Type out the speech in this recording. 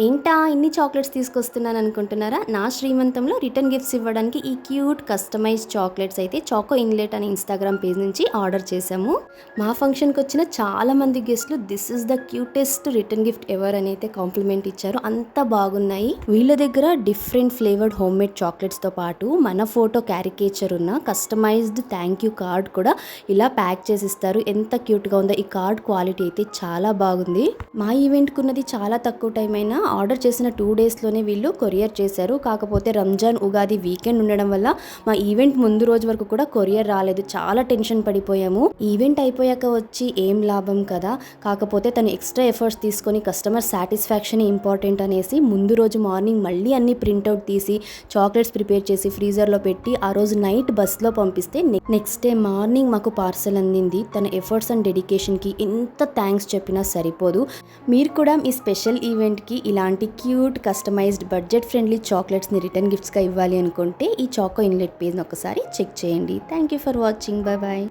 ఏంటా ఇన్ని చాక్లెట్స్ తీసుకొస్తున్నాను అనుకుంటున్నారా? నా శ్రీమంతంలో రిటర్న్ గిఫ్ట్స్ ఇవ్వడానికి ఈ క్యూట్ కస్టమైజ్డ్ చాక్లెట్స్ అయితే చాకో ఇన్లెట్ అనే ఇన్స్టాగ్రామ్ పేజ్ నుంచి ఆర్డర్ చేశాము. మా ఫంక్షన్కి వచ్చిన చాలా మంది గెస్ట్లు this is the cutest return gift ever అని అయితే కాంప్లిమెంట్ ఇచ్చారు. అంత బాగున్నాయి. వీళ్ళ దగ్గర డిఫరెంట్ ఫ్లేవర్డ్ హోమ్ మేడ్ చాక్లెట్స్తో పాటు మన ఫోటో క్యారికేచర్ ఉన్న కస్టమైజ్డ్ థ్యాంక్ యూ కార్డ్ కూడా ఇలా ప్యాక్ చేసి ఇస్తారు. ఎంత క్యూట్గా ఉందో. ఈ కార్డ్ క్వాలిటీ అయితే చాలా బాగుంది. మా ఈవెంట్కి ఉన్నది చాలా తక్కువ టైం అయినా ఆర్డర్ చేసిన 2 డేస్లోనే వీళ్ళు కొరియర్ చేశారు. కాకపోతే రంజాన్ ఉగాది వీకెండ్ ఉండడం వల్ల మా ఈవెంట్ ముందు రోజు వరకు కూడా కొరియర్ రాలేదు. చాలా టెన్షన్ పడిపోయాము. ఈవెంట్ అయిపోయాక వచ్చి ఏం లాభం కదా, కాకపోతే తను ఎక్స్ట్రా ఎఫర్ట్స్ తీసుకొని కస్టమర్ సాటిస్ఫాక్షన్ ఇంపార్టెంట్ అనేసి ముందు రోజు మార్నింగ్ మళ్ళీ అన్ని ప్రింట్అవుట్ తీసి చాక్లెట్స్ ప్రిపేర్ చేసి ఫ్రీజర్లో పెట్టి ఆ రోజు నైట్ బస్లో పంపిస్తే నెక్స్ట్ డే మార్నింగ్ మాకు పార్సల్ అందింది. తన ఎఫర్ట్స్ అండ్ డెడికేషన్కి ఎంత థ్యాంక్స్ చెప్పినా సరిపోదు. మీరు కూడా మీ స్పెషల్ ఈవెంట్కి ఇలాంటి క్యూట్ కస్టమైజ్డ్ బడ్జెట్ ఫ్రెండ్లీ చాక్లెట్స్ని రిటర్న్ గిఫ్ట్స్గా ఇవ్వాలి అనుకుంటే ఈ చాకో ఇన్లెట్ పేజ్ని ఒకసారి చెక్ చేయండి. Thank you for watching. Bye bye.